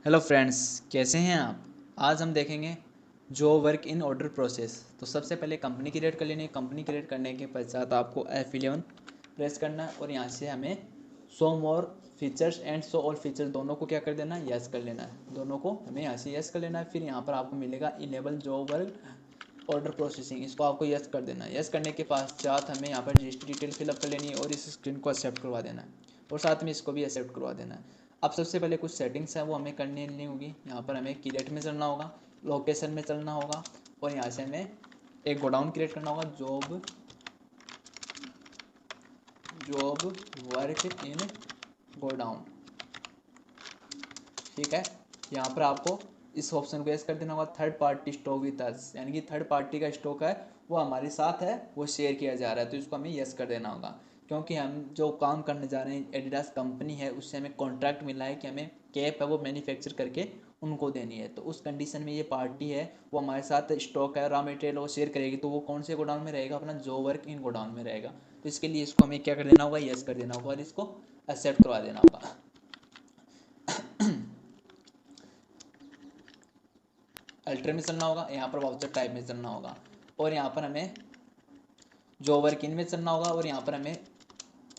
Hello friends, कैसे हैं आप। आज हम देखेंगे जो वर्क इन ऑर्डर प्रोसेस। तो सबसे पहले कंपनी क्रिएट कर लेनी है। कंपनी क्रिएट करने के पश्चात आपको F11 प्रेस करना है और यहाँ से हमें show more features and show all features दोनों को क्या कर देना है, यस कर लेना है। दोनों को हमें यहाँ से यस कर लेना है। फिर यहाँ पर आपको मिलेगा इनेबल जो वर्क ऑर्डर प्रोसेसिंग, इसको आपको यस कर देना है। यस करने के पश्चात हमें यहाँ पर रजिस्ट्री डिटेल फिलअप कर लेनी है और इस स्क्रीन को एक्सेप्ट करवा देना है और साथ में इसको भी एक्सेप्ट करवा देना है। अब सबसे पहले कुछ सेटिंग्स है वो हमें करनी नहीं होगी। यहाँ पर हमें क्रिएट में चलना होगा, लोकेशन में चलना होगा और यहाँ से हमें एक गोडाउन क्रिएट करना होगा, जॉब वर्क इन गोडाउन। ठीक है, यहाँ पर आपको इस ऑप्शन को यस कर देना होगा। Third party stock with us, यानी कि थर्ड पार्टी का स्टॉक है वो हमारे साथ है, वो शेयर किया जा रहा है, तो इसको हमें यस कर देना होगा। क्योंकि हम जो काम करने जा रहे हैं, एडिडास कंपनी है, उससे हमें कॉन्ट्रैक्ट मिला है कि हमें कैप है वो मैन्युफैक्चर करके उनको देनी है। तो उस कंडीशन में ये पार्टी है वो हमारे साथ स्टॉक है, रॉ मटेरियल वो शेयर करेगी, तो वो कौन से गोडाउन में रहेगा, अपना जो वर्क इन गोडाउन में रहेगा। तो इसके लिए इसको हमें क्या कर देना होगा, यस कर देना होगा और इसको एक्सेप्ट करवा देना होगा। अल्टर में चलना होगा, यहाँ पर वाउचर टाइप में चलना होगा और यहाँ पर हमें जो वर्क इन में चलना होगा और यहाँ पर हमें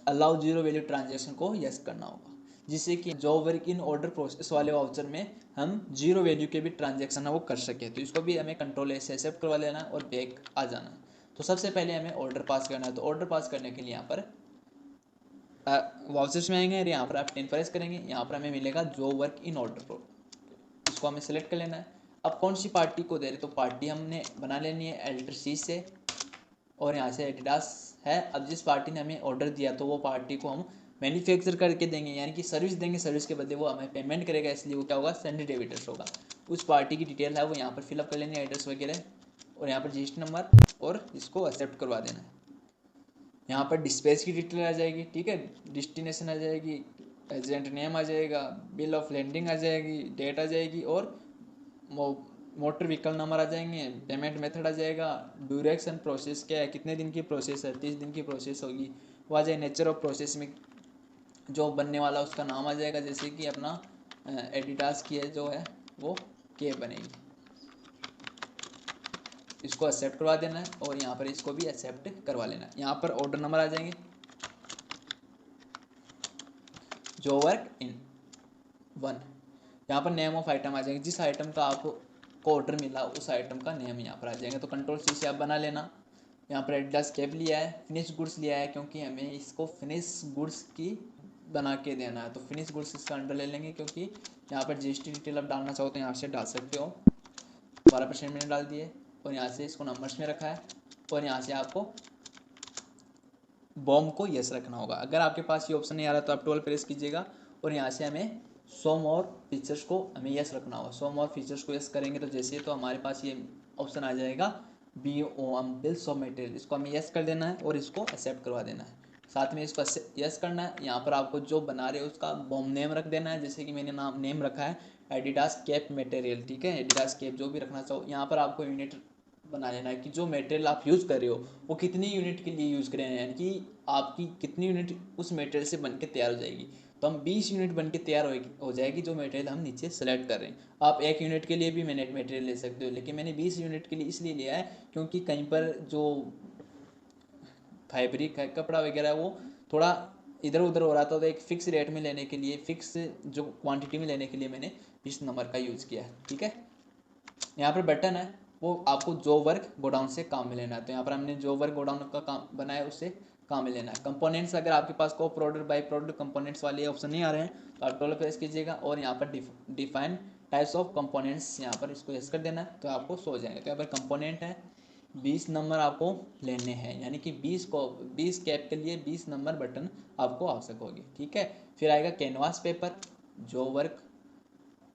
अलाउ जीरो वैल्यू ट्रांजेक्शन को यस करना होगा, जिससे कि जो वर्क इन ऑर्डर प्रोसेस वाले वाउचर में हम जीरो वैल्यू के भी ट्रांजेक्शन है वो कर सके। तो इसको भी हमें कंट्रोल से एक्सेप्ट करवा लेना और बैक आ जाना। तो सबसे पहले हमें ऑर्डर पास करना है। तो ऑर्डर पास करने के लिए यहाँ पर वाउचर्स में आएंगे और यहाँ पर आप 10 प्रेस करेंगे। यहाँ पर हमें मिलेगा जो वर्क इन ऑर्डर प्रो, इसको हमें सेलेक्ट कर लेना है। अब कौन सी पार्टी को दे रहे, तो पार्टी हमने बना लेनी है एल्टर सी से और यहाँ से एडिडास है। अब जिस पार्टी ने हमें ऑर्डर दिया तो वो पार्टी को हम मैन्युफैक्चर करके देंगे, यानी कि सर्विस देंगे, सर्विस के बदले वो हमें पेमेंट करेगा, इसलिए वो क्या होगा, सेंड डेबिटर्स होगा। उस पार्टी की डिटेल है वो यहाँ पर फिलअप कर लेनी है, एड्रेस वगैरह और यहाँ पर रजिस्टर नंबर और इसको एक्सेप्ट करवा देना है। यहाँ पर डिस्पैच की डिटेल आ जाएगी, ठीक है, डेस्टिनेशन आ जाएगी, एजेंट नेम आ जाएगा, बिल ऑफ लैंडिंग आ जाएगी, डेट आ जाएगी और मोटर व्हीकल नंबर आ जाएंगे, पेमेंट मेथड आ जाएगा, ड्यूरेक्शन प्रोसेस क्या है, कितने दिन की प्रोसेस है, 30 दिन की प्रोसेस होगी, वो आ जाएगी। नेचर ऑफ प्रोसेस में जो बनने वाला उसका नाम आ जाएगा, जैसे कि अपना एडिडास की है जो है वो के बनेगी। इसको एक्सेप्ट करवा देना है और यहाँ पर इसको भी एक्सेप्ट करवा लेना है। यहाँ पर ऑर्डर नंबर आ जाएंगे, जो वर्क इन 1। यहाँ पर नेम ऑफ आइटम आ जाएंगे, जिस आइटम का आपको ऑर्डर मिला उस आइटम का नेम यहाँ पर आ जाएंगे। तो कंट्रोल सी से आप बना लेना। यहाँ पर एडिडास कैप लिया है, फिनिश गुड्स लिया है, क्योंकि हमें इसको फिनिश गुड्स की बना के देना है। तो फिनिश गुड्स इसका अंडर ले लेंगे, क्योंकि यहाँ पर जीएसटी डिटेल आप डालना चाहो तो यहाँ से डाल सकते हो। 12% मैंने डाल दिए और यहाँ से इसको नंबर्स में रखा है और यहाँ से आपको बॉम्ब को यस रखना होगा। अगर आपके पास ये ऑप्शन नहीं आ रहा तो आप 12 प्रेस कीजिएगा और यहाँ से हमें शो मोर फीचर्स को हमें यस रखना होगा। शो मोर फीचर्स को यस करेंगे तो जैसे तो हमारे पास ये ऑप्शन आ जाएगा BOM बिल्स ऑफ मटेरियल, इसको हमें यस कर देना है और इसको एक्सेप्ट करवा देना है। साथ में इसको यस करना है। यहाँ पर आपको जो बना रहे हो उसका बॉम्ब नेम रख देना है, जैसे कि मैंने नेम रखा है एडिडास कैप मटेरियल, ठीक है, एडिडास कैप जो भी रखना चाहो। यहाँ पर आपको यूनिट बना लेना है कि जो मटेरियल आप यूज़ कर रहे हो वो कितनी यूनिट के लिए यूज़ कर रहे हैं, यानी कि आपकी कितनी यूनिट उस मटेरियल से बन के तैयार हो जाएगी। तो हम 20 यूनिट बन के तैयार हो जाएगी जो मटेरियल हम नीचे सेलेक्ट कर रहे हैं। आप 1 यूनिट के लिए भी मटेरियल ले सकते हो, लेकिन मैंने 20 यूनिट के लिए इसलिए लिया है क्योंकि कहीं पर जो फैब्रिक है, कपड़ा वगैरह, वो थोड़ा इधर उधर हो रहा था, तो एक फिक्स रेट में लेने के लिए, फिक्स जो क्वांटिटी में लेने के लिए मैंने 20 नंबर का यूज़ किया है। ठीक है, यहाँ पर बटन है वो आपको जो वर्क गोडाउन से काम में लेना है। तो यहाँ पर हमने जो वर्क गोडाउन का काम बनाया उससे काम में लेना है। कंपोनेंट्स, अगर आपके पास को प्रोडक्ट बाई प्रोडक्ट कंपोनेंट्स वाले ऑप्शन नहीं आ रहे हैं तो आप टोल प्रेस कीजिएगा और यहाँ पर डिफाइन टाइप्स ऑफ कंपोनेंट्स, यहाँ पर इसको यस कर देना है तो आपको सो जाएंगे। तो यहाँ पर कंपोनेंट है 20 नंबर आपको लेने हैं, यानी कि 20 कैप के लिए 20 नंबर बटन आपको आवश्यक होगी। ठीक है, फिर आएगा कैनवास पेपर, जो वर्क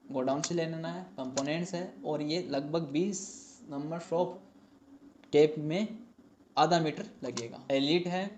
गोडाउन से लेना है, कंपोनेंट्स है और ये लगभग 20 नंबर शॉप टेप में आधा मीटर लगेगा। एलिट है,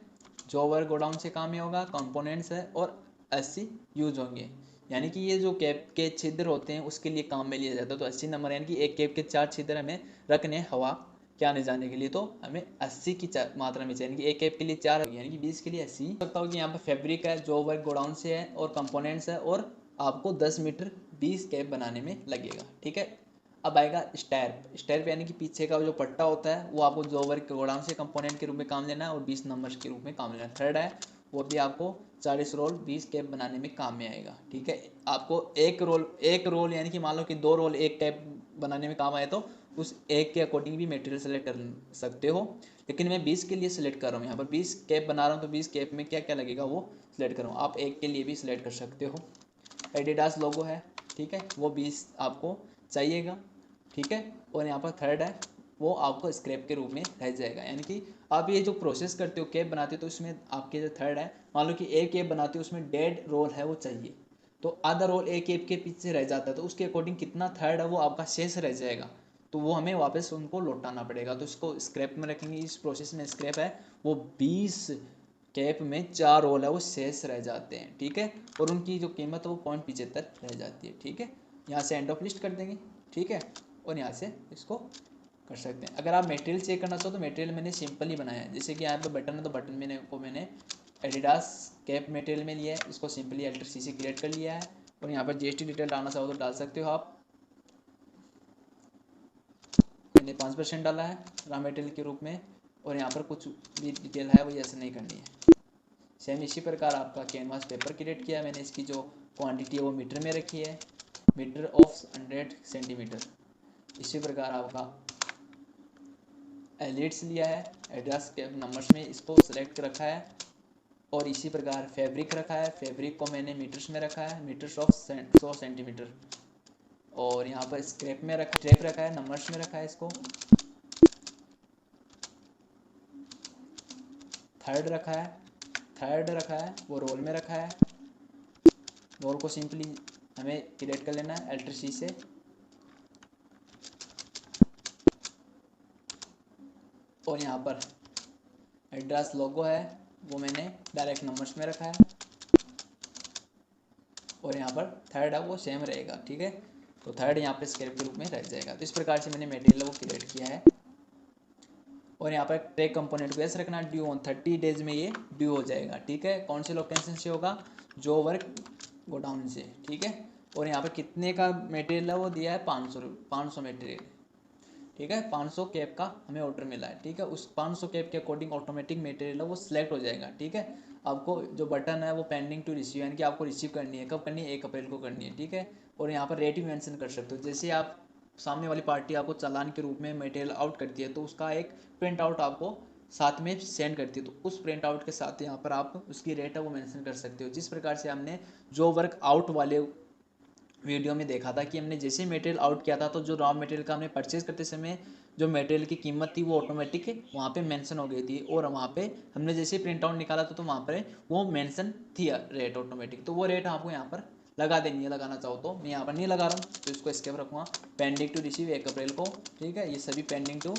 जो वर्क गोडाउन से काम ही होगा, कंपोनेंट्स है और 80 यूज होंगे, यानी कि ये जो कैप के छिद्र होते हैं उसके लिए काम में लिया जाता है। तो 80 नंबर, यानी कि एक कैप के 4 छिद्र हमें रखने हवा के आने जाने के लिए, तो हमें 80 की मात्रा में चाहिए, यानी कि एक कैप के लिए 4, यानी कि 20 के लिए 80। सकता हूँ कि यहाँ पर फैब्रिक है, जो वर्क गोडाउन से है और कंपोनेंट्स है और आपको 10 मीटर 20 कैप बनाने में लगेगा। ठीक है, अब आएगा स्टैर्प यानी कि पीछे का जो पट्टा होता है वो आपको जो वर्क गोडाउन से कंपोनेंट के रूप में काम लेना है और 20 नंबर के रूप में काम लेना है। थर्ड है वो भी आपको 40 रोल 20 कैप बनाने में काम में आएगा। ठीक है, आपको एक रोल यानी कि मान लो कि 2 रोल एक कैप बनाने में काम आए तो उस एक के अकॉर्डिंग भी मटेरियल सेलेक्ट कर सकते हो, लेकिन मैं 20 के लिए सिलेक्ट कर रहा हूँ। यहाँ पर 20 कैप बना रहा हूँ तो 20 कैप में क्या क्या लगेगा वो सिलेक्ट कर रहा हूँ। आप एक के लिए भी सिलेक्ट कर सकते हो। एडिडास लोगो है, ठीक है, वो 20 आपको चाहिएगा। ठीक है, और यहाँ पर थर्ड है वो आपको स्क्रैप के रूप में रह जाएगा। यानी कि आप ये जो प्रोसेस करते हो कैप बनाते हो तो इसमें आपके जो थर्ड है, मान लो कि एक कैप बनाते हो उसमें डेड रोल है वो चाहिए, तो आधा रोल एक कैप के पीछे रह जाता है तो उसके अकॉर्डिंग कितना थर्ड है वो आपका शेष रह जाएगा, तो वो हमें वापस उनको लौटाना पड़ेगा। तो इसको स्क्रैप में रखेंगे। इस प्रोसेस में स्क्रैप है वो 20 कैप में 4 रोल है वो शेष रह जाते हैं। ठीक है, और उनकी जो कीमत है वो 0.75 रह जाती है। ठीक है, यहाँ से एंड ऑफ लिस्ट कर देंगे। ठीक है, और यहाँ से इसको कर सकते हैं। अगर आप मटेरियल चेक करना चाहो तो मटेरियल मैंने सिंपल ही बनाया है, जैसे कि यहाँ पे बटन है तो बटन मैंने एडिडास कैप मटेरियल में लिया है, इसको सिंपली Alt+C से क्रिएट कर लिया है। और यहाँ पर GST डिटेल डालना चाहो तो डाल सकते हो आप। मैंने 5% डाला है रॉ मटेरियल के रूप में, और यहाँ पर कुछ भी डिटेल है वो ऐसे नहीं करनी है। सेम इसी प्रकार आपका कैनवास पेपर क्रिएट किया मैंने, इसकी जो क्वांटिटी है वो मीटर में रखी है, मीटर ऑफ 100 सेंटीमीटर। इसी प्रकार आपका एलिट्स लिया है, एड्रेस के नंबर्स में इसको सेलेक्ट रखा है, और इसी प्रकार फैब्रिक रखा है, फैब्रिक को मैंने मीटर्स में रखा है, मीटर्स ऑफ 100 सेंटीमीटर। और यहाँ पर स्क्रैप में रखा है, नंबर्स में रखा है इसको। थर्ड रखा है वो रोल में रखा है। रोल को सिंपली हमें क्रिएट कर लेना है Alt+C से। और यहाँ पर एड्रेस लोगो है वो मैंने डायरेक्ट नंबर्स में रखा है, और यहाँ पर थर्ड है वो सेम रहेगा। ठीक है, तो थर्ड यहाँ पर स्क्रैप के रूप में रह जाएगा। तो इस प्रकार से मैंने मटेरियल वो क्रिएट किया है। और यहाँ पर ट्रैक कंपोनेंट को ऐसे रखना, ड्यू ऑन 30 डेज में ये ड्यू हो जाएगा। ठीक है, कौन से लोकेशन से होगा, जो वर्क गोडाउन से। ठीक है, और यहाँ पर कितने का मटेरियल है वो दिया है 500 मटेरियल। ठीक है, 500 कैप का हमें ऑर्डर मिला है। ठीक है, उस 500 कैप के अकॉर्डिंग ऑटोमेटिक मटेरियल है वो सिलेक्ट हो जाएगा। ठीक है, आपको जो बटन है वो पेंडिंग टू रिसीव यानी कि आपको रिसीव करनी है, कब करनी है, 1 अप्रैल को करनी है। ठीक है, और यहाँ पर रेट भी मेंशन कर सकते हो, जैसे आप सामने वाली पार्टी आपको चालान के रूप में मटेरियल आउट करती है तो उसका एक प्रिंट आउट आपको साथ में सेंड करती है, तो उस प्रिंट आउट के साथ यहाँ पर आप उसकी रेट है वो मेंशन कर सकते हो। जिस प्रकार से हमने जो वर्क आउट वाले वीडियो में देखा था कि हमने जैसे मटेरियल आउट किया था तो जो रॉ मटेरियल का हमने परचेज करते समय जो मटेरियल की कीमत थी वो ऑटोमेटिक वहाँ पे मेंशन हो गई थी, और वहाँ पे हमने जैसे प्रिंट आउट निकाला था तो वहाँ पर वो मेंशन थी रेट ऑटोमेटिक, तो वो रेट आपको यहाँ पर लगा देनी है। लगाना चाहो तो मैं यहाँ पर नहीं लगा रहा हूँ तो इसको स्केप रखूँगा। पेंडिंग टू रिसीव 1 अप्रैल को। ठीक है, ये सभी पेंडिंग टू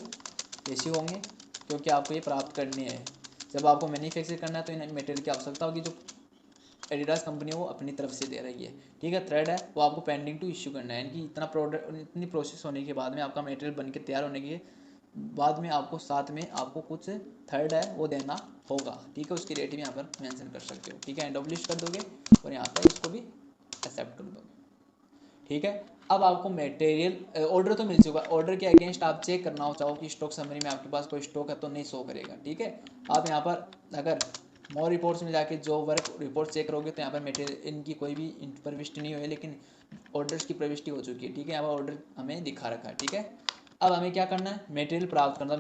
रिसीव होंगे क्योंकि आपको ये प्राप्त करनी है। जब आपको मैन्युफैक्चर करना है तो इन मटेरियल की आवश्यकता होगी जो एडिडास कंपनी वो अपनी तरफ से दे रही है। ठीक है, थर्ड है वो आपको पेंडिंग टू इश्यू करना है, यानी कि इतना प्रोडक्ट इतनी प्रोसेस होने के बाद में आपका मटेरियल बन के तैयार होने के बाद में आपको साथ में आपको कुछ थर्ड है वो देना होगा। ठीक है, उसकी रेट भी यहाँ पर मेंशन कर सकते हो। ठीक है, एंड ऑफ लिस्ट कर दोगे और यहाँ पर इसको भी एक्सेप्ट कर दोगे। ठीक है, अब आपको मटेरियल ऑर्डर तो मिल चुका है, ऑर्डर के अगेंस्ट आप चेक करना हो चाहो कि स्टॉक समरी में आपके पास कोई स्टॉक है तो नहीं शो करेगा। ठीक है, आप यहाँ पर अगर मोर रिपोर्ट्स में जाके जो वर्क रिपोर्ट चेक करोगे तो यहाँ पर मटेरियल इनकी कोई भी प्रविष्टि नहीं हुई है, लेकिन ऑर्डर्स की प्रविष्टि हो चुकी है। ठीक है, यहाँ पर ऑर्डर हमें दिखा रखा है। ठीक है, अब हमें क्या करना है, मटेरियल प्राप्त करना।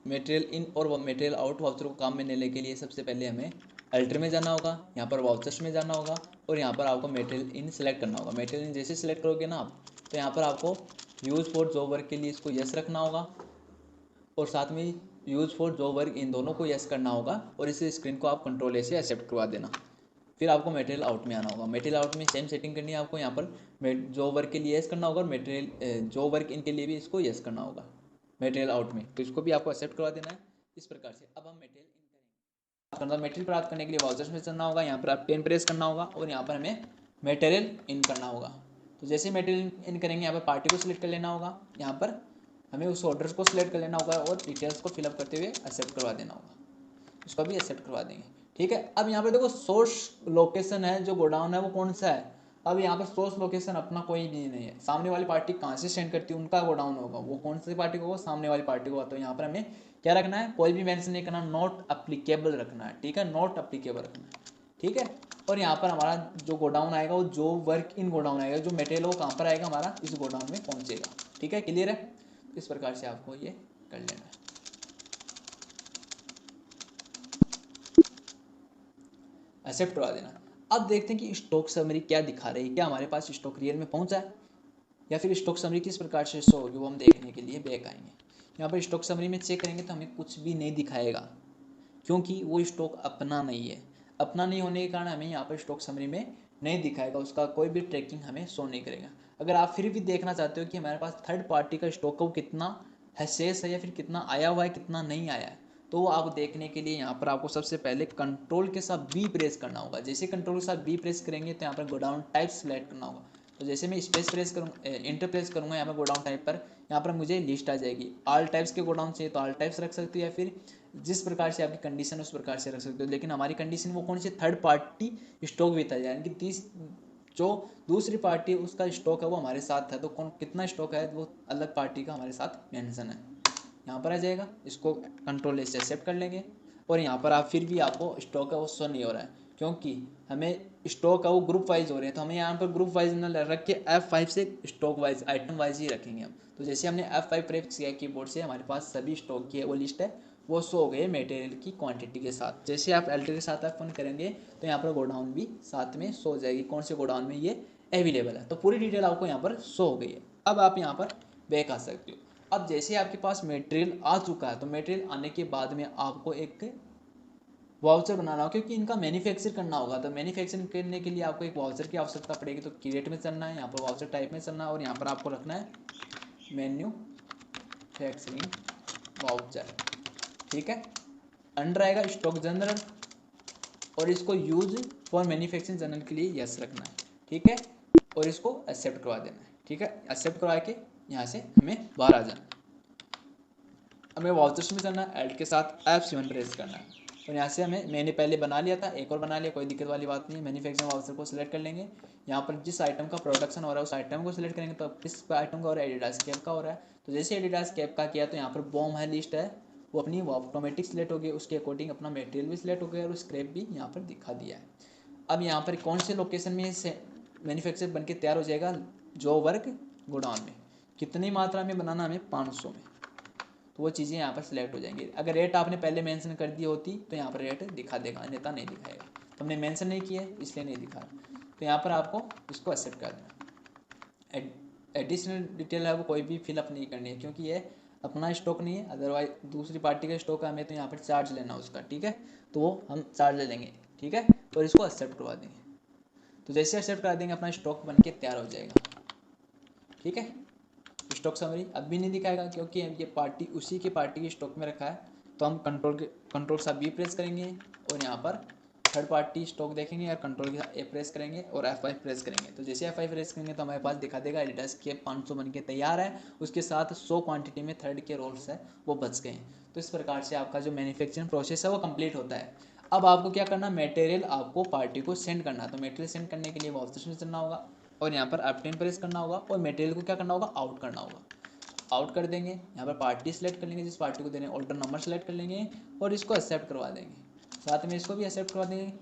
मटेरियल इन और मटेरियल आउट वाउचर को काम में लेने के लिए सबसे पहले हमें अल्टर में जाना होगा, यहाँ पर वाउचर्स में जाना होगा, और यहाँ पर आपको मटेरियल इन सेलेक्ट करना होगा। मटेरियल इन जैसे सेलेक्ट करोगे ना आप तो यहाँ पर आपको यूज़ फॉर जॉब वर्क के लिए इसको यस रखना होगा, और साथ में use for job work in दोनों को यस करना होगा, और इस स्क्रीन को आप कंट्रोल ए से एक्सेप्ट करवा देना। फिर आपको मटेरियल आउट में आना होगा। मटेरियल आउट में सेम सेटिंग करनी है आपको, यहाँ पर जॉब वर्क के लिए यस करना होगा, और मटेरियल जॉब वर्क इनके लिए भी इसको यस करना होगा मटेरियल आउट में, तो इसको भी आपको एक्सेप्ट करवा देना है। इस प्रकार से अब हम मटेरियल इन करेंगे। मटेरियल प्राप्त करने के लिए वाउचर्स में चलना होगा, यहाँ पर आप 10 प्रेस करना होगा, और यहाँ पर हमें मटेरियल इन करना होगा। तो जैसे मटेरियल इन करेंगे यहाँ पर पार्टी को सिलेक्ट कर लेना होगा, यहाँ पर हमें उस ऑर्डर को सिलेक्ट कर लेना होगा, और डिटेल्स को फिलअप करते हुए एक्सेप्ट करवा देना होगा। इसको भी एक्सेप्ट करवा देंगे। ठीक है, अब यहाँ पर देखो सोर्स लोकेशन है जो गोडाउन है वो कौन सा है, अब यहाँ पर सोर्स लोकेशन अपना कोई भी नहीं है, सामने वाली पार्टी कहाँ से सेंड करती है उनका गोडाउन होगा, वो कौन सी पार्टी को होगा, सामने वाली पार्टी को। तो यहाँ पर हमें क्या रखना है, कोई भी मेंशन नहीं करना, नॉट अप्लीकेबल रखना है, ठीक है, नॉट अप्लीकेबल रखना है, ठीक है। और यहाँ पर हमारा जो गोडाउन आएगा वो जो वर्क इन गोडाउन आएगा, जो मटेरियल वो कहाँ पर आएगा, हमारा इस गोडाउन में पहुँचेगा, ठीक है, क्लियर है। तो इस प्रकार से आपको ये कर लेना है। एक्सेप्ट करवा देना। अब देखते हैं कि स्टॉक समरी क्या दिखा रही है, क्या हमारे पास स्टॉक रियल में पहुंचा है या फिर स्टॉक समरी किस प्रकार से शो होगी, वो हम देखने के लिए बैक आएंगे। यहाँ पर स्टॉक समरी में चेक करेंगे तो हमें कुछ भी नहीं दिखाएगा, क्योंकि वो स्टॉक अपना नहीं है। अपना नहीं होने के कारण हमें यहाँ पर स्टॉक समरी में नहीं दिखाएगा, उसका कोई भी ट्रैकिंग हमें शो नहीं करेगा। अगर आप फिर भी देखना चाहते हो कि हमारे पास थर्ड पार्टी का स्टॉक को कितना है, शेष है या फिर कितना आया हुआ है कितना नहीं आया है, तो वो आप देखने के लिए यहाँ पर आपको सबसे पहले कंट्रोल के साथ बी प्रेस करना होगा। जैसे कंट्रोल के साथ बी प्रेस करेंगे तो यहाँ पर गोडाउन टाइप सेलेक्ट करना होगा। तो जैसे मैं स्पेस प्रेस करूँगा, इंटर प्रेस करूँगा यहाँ पर गोडाउन टाइप पर, यहाँ पर मुझे लिस्ट आ जाएगी। ऑल टाइप्स के गोडाउन चाहिए तो ऑल टाइप्स रख सकते हो, या फिर जिस प्रकार से आपकी कंडीशन उस प्रकार से रख सकते हो। लेकिन हमारी कंडीशन वो कौन सी, थर्ड पार्टी स्टॉक विता है, यानी कि जो दूसरी पार्टी उसका स्टॉक है वो हमारे साथ है, तो कौन कितना स्टॉक है वो अलग पार्टी का हमारे साथ मेंशन है, यहाँ पर आ जाएगा। इसको कंट्रोल से एक्सेप्ट कर लेंगे। और यहाँ पर आप फिर भी आपको स्टॉक है वो शो नहीं हो रहा है, क्योंकि हमें स्टॉक है वो ग्रुप वाइज हो रहे हैं, तो हमें यहाँ पर ग्रुप वाइज न रख के F5 से स्टॉक वाइज आइटम वाइज ही रखेंगे हम। तो जैसे हमने F5 प्रेस किया कीबोर्ड से, हमारे पास सभी स्टॉक की वो लिस्ट है वो शो हो गई मटेरियल की क्वांटिटी के साथ। जैसे आप एल्टर के साथ F1 करेंगे तो यहाँ पर गोडाउन भी साथ में शो हो जाएगी, कौन से गोडाउन में ये अवेलेबल है। तो पूरी डिटेल आपको यहाँ पर शो हो गई है। अब आप यहाँ पर बैक आ सकते हो। अब जैसे आपके पास मटेरियल आ चुका है, तो मटेरियल आने के बाद में आपको एक वाउचर बनाना होगा, क्योंकि इनका मैन्युफैक्चर करना होगा। तो मैन्युफैक्चरिंग करने के लिए आपको एक वाउचर की आवश्यकता पड़ेगी। तो क्रिएट में चलना है, यहाँ पर वाउचर टाइप में चलना है, और यहाँ पर आपको रखना है मैन्युफैक्चरिंग वाउचर, ठीक है। अंडर आएगा स्टॉक जनरल, और इसको यूज फॉर मैन्युफैक्चरिंग जनरल के लिए यस रखना है, ठीक है। और इसको एक्सेप्ट करवा देना है, ठीक है। एक्सेप्ट करवा के यहाँ से हमें बाहर आ जाना। हमें वाउचर्स में चलना है, ऐड के साथ F7 प्रेस करना है। और यहाँ से हमें, मैंने पहले बना लिया था, एक और बना लिया, कोई दिक्कत वाली बात नहीं है। मैन्युफैक्चरिंग वाउचर को सिलेक्ट कर लेंगे। यहाँ पर जिस आइटम का प्रोडक्शन हो रहा है उस आइटम को सिलेक्ट करेंगे। तो किस आइटम का हो रहा है, एडिडास कैप का हो रहा है। तो जैसे एडिडास कैप का किया तो यहाँ पर बॉम है, लिस्ट है, वो अपनी ऑटोमेटिक सिलेक्ट हो गई, उसके अकॉर्डिंग अपना मटेरियल भी सिलेक्ट हो गया और स्क्रैप भी यहाँ पर दिखा दिया है। अब यहाँ पर कौन से लोकेशन में मैन्युफैक्चर बन के तैयार हो जाएगा, जो वर्क गोडाउन में, कितनी मात्रा में बनाना, हमें 500 में। तो वो चीज़ें यहाँ पर सिलेक्ट हो जाएंगी। अगर रेट आपने पहले मेंशन कर दी होती तो यहाँ पर रेट दिखा देगा, अन्यथा नहीं दिखाएगा। तो हमने मेंशन नहीं किया है इसलिए नहीं दिखा। तो यहाँ पर आपको इसको एक्सेप्ट कर देना। एडिशनल डिटेल है वो कोई भी फिलअप नहीं करनी है, क्योंकि ये अपना स्टॉक नहीं है, अदरवाइज दूसरी पार्टी का स्टॉक है, हमें तो यहाँ पर चार्ज लेना उसका, ठीक है। तो वो हम चार्ज ले लेंगे, ठीक है। और इसको एक्सेप्ट करवा देंगे। तो जैसे एक्सेप्ट करा देंगे अपना स्टॉक बन के तैयार हो जाएगा, ठीक है। स्टॉक समरी अब भी नहीं दिखाएगा, क्योंकि ये पार्टी उसी की पार्टी के स्टॉक में रखा है। तो हम कंट्रोल सा बी प्रेस करेंगे और यहाँ पर थर्ड पार्टी स्टॉक देखेंगे, और कंट्रोल के साथ ए प्रेस करेंगे और F5 प्रेस करेंगे। तो जैसे F5 प्रेस करेंगे तो हमारे पास दिखा देगा एडिडास के 500 बन के तैयार है, उसके साथ 100 क्वांटिटी में थर्ड के रोल्स है वो बच गए हैं। तो इस प्रकार से आपका जो मैन्युफैक्चरिंग प्रोसेस है वो कंप्लीट होता है। अब आपको क्या करना, मटेरियल आपको पार्टी को सेंड करना है। तो मटेरियल सेंड करने के लिए वाउचर्स में चलना होगा और यहाँ पर F10 प्रेस करना होगा, और मटेरियल को क्या करना होगा, आउट करना होगा। आउट कर देंगे, यहाँ पर पार्टी सेलेक्ट कर लेंगे, जिस पार्टी को देने ऑर्डर नंबर सेलेक्ट कर लेंगे और इसको एक्सेप्ट करवा देंगे, साथ में इसको भी एक्सेप्ट करवा देंगे।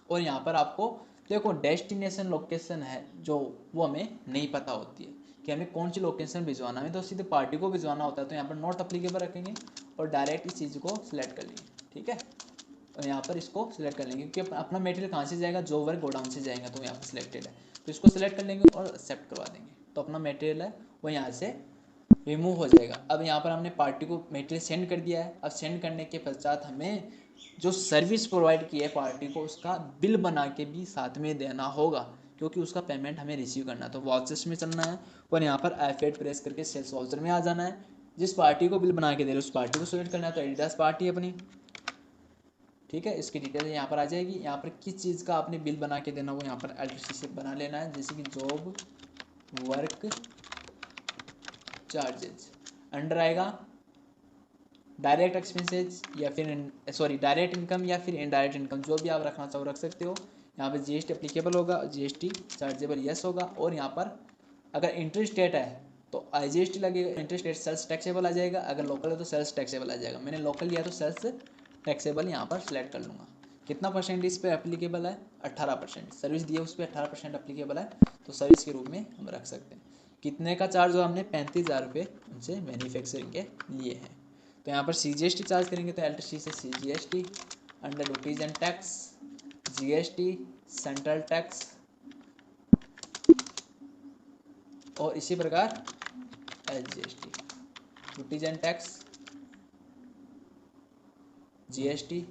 और यहाँ पर आपको देखो डेस्टिनेशन लोकेशन है जो वो हमें नहीं पता होती है कि हमें कौन सी लोकेशन भिजवाना है, तो सीधे पार्टी को भिजवाना होता है। तो यहाँ पर नॉट अप्लीकेबल रखेंगे और डायरेक्ट इस चीज़ को सिलेक्ट कर लेंगे, ठीक है। और यहाँ पर इसको सिलेक्ट कर लेंगे, क्योंकि अपना मटेरियल कहाँ से जाएगा, जो वर्क गोडाउन से जाएगा, तो यहाँ पर सिलेक्टेड है। तो इसको सिलेक्ट कर लेंगे और एक्सेप्ट करवा देंगे, तो अपना मटेरियल है वो यहाँ से रिमूव हो जाएगा। अब यहाँ पर हमने पार्टी को मटेरियल सेंड कर दिया है। अब सेंड करने के पश्चात हमें जो सर्विस प्रोवाइड की है पार्टी को उसका बिल बना के भी साथ में देना होगा, क्योंकि उसका पेमेंट हमें रिसीव करना है। तो वाउचर्स में चलना है और यहाँ पर F8 प्रेस करके सेल्स वाउचर में आ जाना है। जिस पार्टी को बिल बना के दे रहे उस पार्टी को सिलेक्ट करना है। तो एडिडास पार्टी अपनी, ठीक है। इसकी डिटेल यहाँ पर आ जाएगी। यहाँ पर किस चीज़ का आपने बिल बना के देना वो यहाँ पर LTC से बना लेना है, जैसे कि जॉब वर्क चार्जेज। अंडर आएगा डायरेक्ट एक्सपेंसेज या फिर डायरेक्ट इनकम या फिर इनडायरेक्ट इनकम, जो भी आप रखना चाहो रख सकते हो। यहाँ पे जीएसटी अप्लीकेबल होगा, जीएसटी चार्जेबल यस होगा। और यहाँ पर अगर इंटर स्टेट है तो आईजीएसटी लगेगा, इंटर स्टेट सेल्स टैक्सेबल आ जाएगा, अगर लोकल है तो सेल्स टैक्सेबल आ जाएगा। मैंने लोकल लिया तो सेल्स टैक्सेबल यहाँ पर सिलेक्ट कर लूँगा। कितना परसेंट इस पर एप्लीकेबल है? 18%। सर्विस दी है उस पर 18% एप्लीकेबल है, तो सर्विस के रूप में हम रख सकते हैं। कितने का चार्ज हुआ? हमने 35,000 रुपये उनसे मैन्युफैक्चरिंग के लिए हैं। तो यहाँ पर सीजीएसटी चार्ज करेंगे तो एलटीसी से CGST under duties and tax, GST, central tax और इसी प्रकार LGST, duties and tax, GST,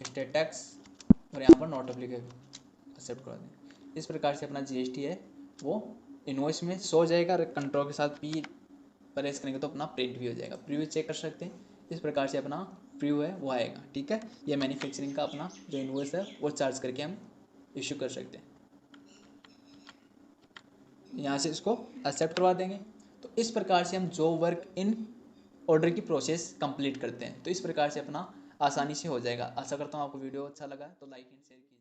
state tax और यहाँ पर नॉट एप्लीकेबल एक्सेप्ट कर दें। इस प्रकार से अपना जीएसटी है वो इनवॉइस में शो जाएगा। कंट्रोल के साथ पी प्रेस करेंगे तो अपना प्रिंट भी हो जाएगा, प्रीव्यू चेक कर सकते हैं। इस प्रकार से अपना प्रीव्यू है वो आएगा। ठीक है, ये मैन्युफैक्चरिंग का अपना जो इनवॉइस है वो चार्ज करके हम इश्यू कर सकते हैं। यहाँ से इसको एक्सेप्ट करवा देंगे। तो इस प्रकार से हम जो वर्क इन ऑर्डर की प्रोसेस कंप्लीट करते हैं। तो इस प्रकार से अपना आसानी से हो जाएगा। आशा करता हूँ आपको वीडियो अच्छा लगा तो लाइक एंड शेयर कीजिए।